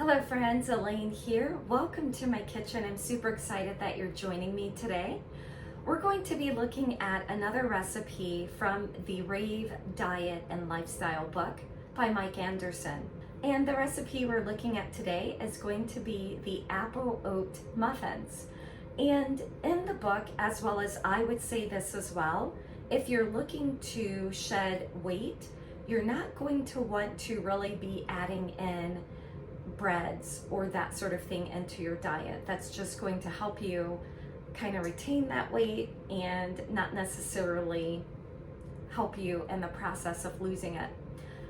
Hello friends, Elaine here. Welcome to my kitchen. I'm super excited that you're joining me today. We're going to be looking at another recipe from the Rave Diet and Lifestyle book by Mike Anderson. And the recipe we're looking at today is going to be the apple oat muffins. And in the book, as well as I would say this as well, if you're looking to shed weight, you're not going to want to really be adding in breads or that sort of thing into your diet. That's just going to help you kind of retain that weight and not necessarily help you in the process of losing it.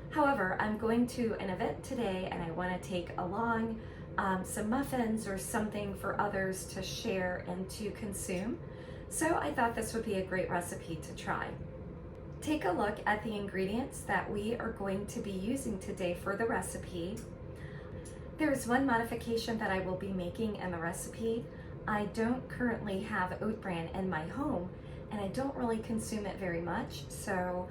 However, I'm going to an event today and I want to take along some muffins or something for others to share and to consume. So I thought this would be a great recipe to try. Take a look at the ingredients that we are going to be using today for the recipe. There's one modification that I will be making in the recipe. I don't currently have oat bran in my home and I don't really consume it very much, so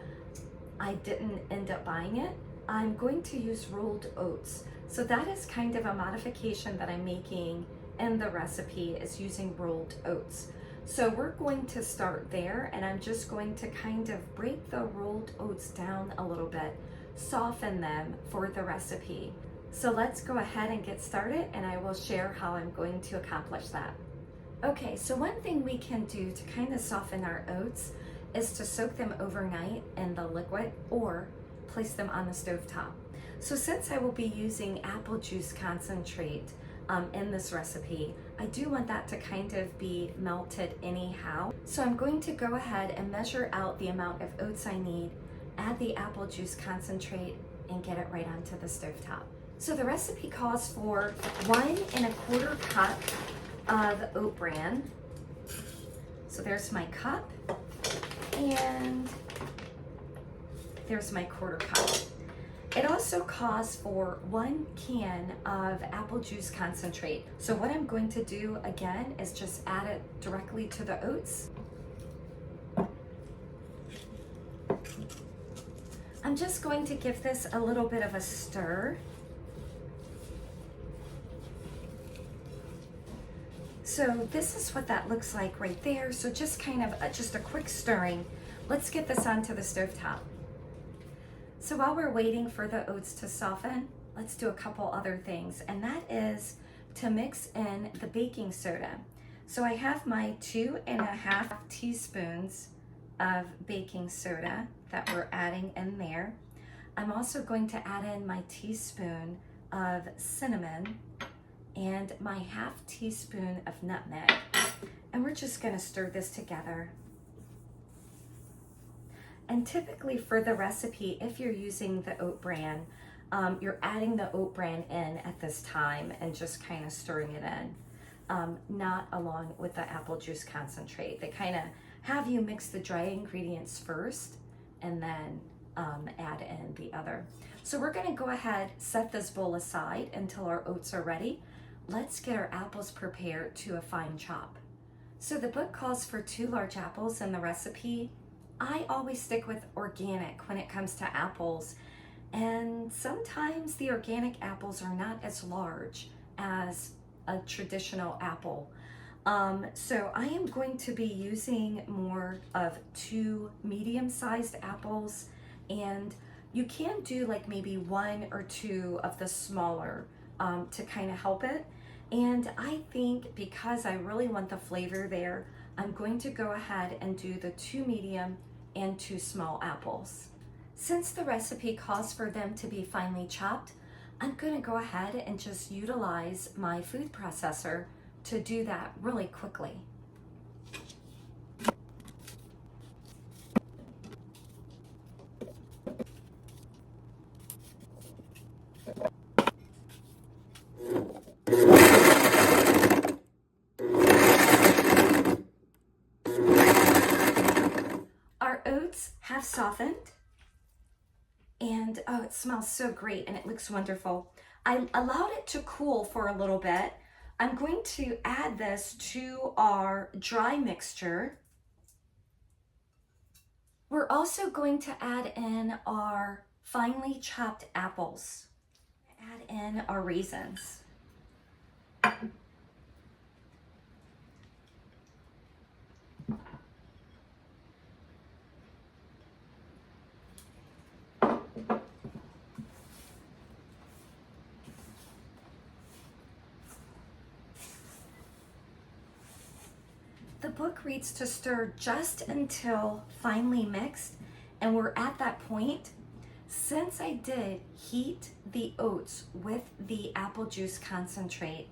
I didn't end up buying it. I'm going to use rolled oats. So that is kind of a modification that I'm making in the recipe, is using rolled oats. So we're going to start there, and I'm just going to kind of break the rolled oats down a little bit, soften them for the recipe. So let's go ahead and get started, and I will share how I'm going to accomplish that. Okay, so one thing we can do to kind of soften our oats is to soak them overnight in the liquid or place them on the stovetop. So since I will be using apple juice concentrate in this recipe, I do want that to kind of be melted anyhow. So I'm going to go ahead and measure out the amount of oats I need, add the apple juice concentrate, and get it right onto the stovetop. So the recipe calls for 1 1/4 cup of oat bran. So there's my cup, and there's my 1/4 cup. It also calls for 1 can of apple juice concentrate. So what I'm going to do again is just add it directly to the oats. I'm just going to give this a little bit of a stir. So this is what that looks like right there. So just kind of just a quick stirring. Let's get this onto the stovetop. So while we're waiting for the oats to soften, let's do a couple other things, and that is to mix in the baking soda. So I have my 2.5 teaspoons of baking soda that we're adding in there. I'm also going to add in my teaspoon of cinnamon and my 1/2 teaspoon of nutmeg. And we're just gonna stir this together. And typically for the recipe, if you're using the oat bran, you're adding the oat bran in at this time and just kind of stirring it in, not along with the apple juice concentrate. They kind of have you mix the dry ingredients first and then add in the other. So we're gonna go ahead, set this bowl aside until our oats are ready. Let's get our apples prepared to a fine chop. So the book calls for 2 large apples in the recipe. I always stick with organic when it comes to apples, and sometimes the organic apples are not as large as a traditional apple. So I am going to be using more of 2 medium-sized apples, and you can do like maybe 1 or 2 of the smaller to kind of help it. And I think because I really want the flavor there, I'm going to go ahead and do the 2 medium and 2 small apples. Since the recipe calls for them to be finely chopped, I'm going to go ahead and just utilize my food processor to do that really quickly. Our oats have softened, and oh, it smells so great and it looks wonderful. I allowed it to cool for a little bit. I'm going to add this to our dry mixture. We're also going to add in our finely chopped apples. Add in our raisins. The book reads to stir just until finely mixed, and we're at that point. Since I did heat the oats with the apple juice concentrate,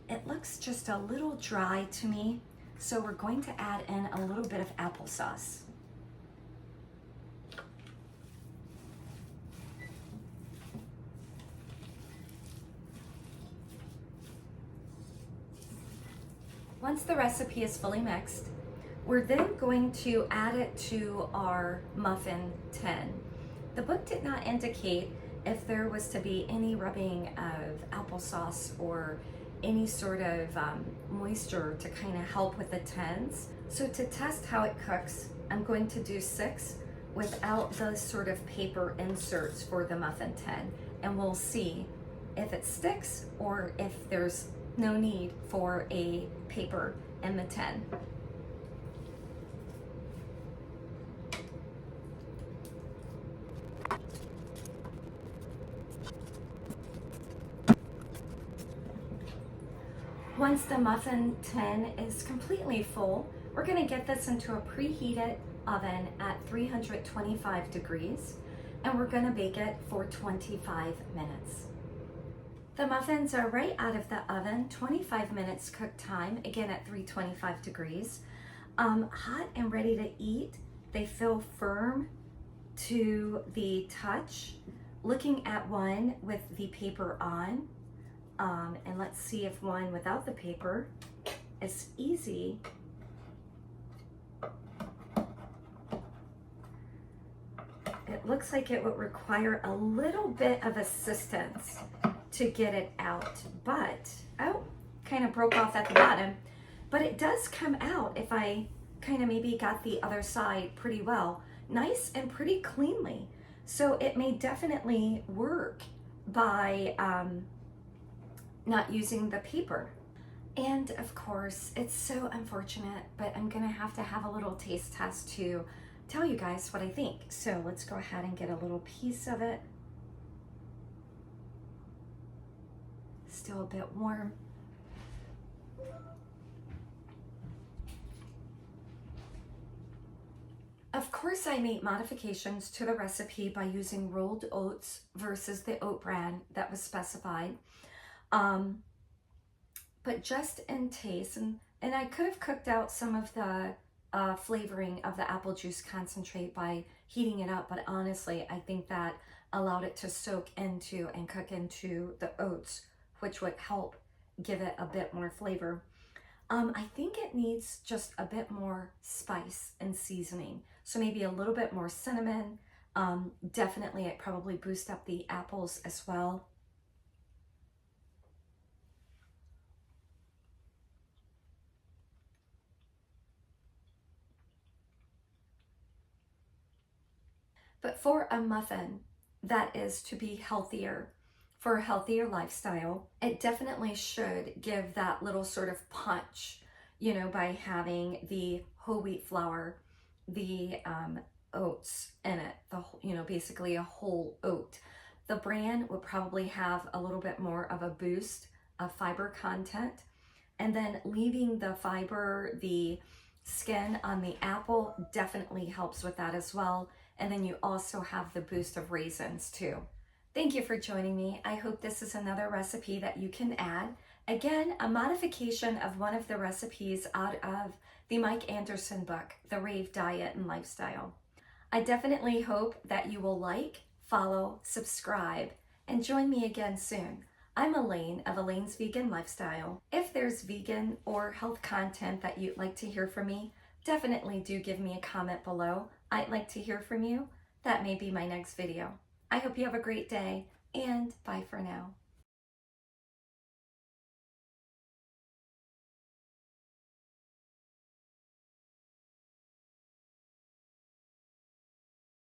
it looks just a little dry to me, so we're going to add in a little bit of applesauce. Once the recipe is fully mixed, we're then going to add it to our muffin tin. The book did not indicate if there was to be any rubbing of applesauce or any sort of moisture to kind of help with the tins. So to test how it cooks, I'm going to do 6 without those sort of paper inserts for the muffin tin, and we'll see if it sticks or if there's no need for a paper in the tin. Once the muffin tin is completely full, we're going to get this into a preheated oven at 325 degrees, and we're going to bake it for 25 minutes. The muffins are right out of the oven, 25 minutes cook time, again at 325 degrees. Hot and ready to eat. They feel firm to the touch. Looking at one with the paper on, and let's see if one without the paper is easy. It looks like it would require a little bit of assistance to get it out, but oh, kind of broke off at the bottom, but it does come out if I kind of maybe got the other side pretty well, nice and pretty cleanly. So it may definitely work by not using the paper. And of course, it's so unfortunate, but I'm gonna have to have a little taste test to tell you guys what I think. So let's go ahead and get a little piece of it. Still a bit warm. Of course, I made modifications to the recipe by using rolled oats versus the oat bran that was specified. But just in taste, and I could have cooked out some of the flavoring of the apple juice concentrate by heating it up, but honestly, I think that allowed it to soak into and cook into the oats, which would help give it a bit more flavor. I think it needs just a bit more spice and seasoning. So maybe a little bit more cinnamon. Definitely it probably boost up the apples as well. But for a muffin that is to be healthier, for a healthier lifestyle, it definitely should give that little sort of punch, you know, by having the whole wheat flour, the oats in it, basically a whole oat. The bran would probably have a little bit more of a boost of fiber content, and then leaving the fiber, the skin on the apple definitely helps with that as well. And then you also have the boost of raisins too. Thank you for joining me. I hope this is another recipe that you can add. Again, a modification of one of the recipes out of the Mike Anderson book, The Rave Diet and Lifestyle. I definitely hope that you will like, follow, subscribe, and join me again soon. I'm Elaine of Elaine's Vegan Lifestyle. If there's vegan or health content that you'd like to hear from me, definitely do give me a comment below. I'd like to hear from you. That may be my next video. I hope you have a great day, and bye for now.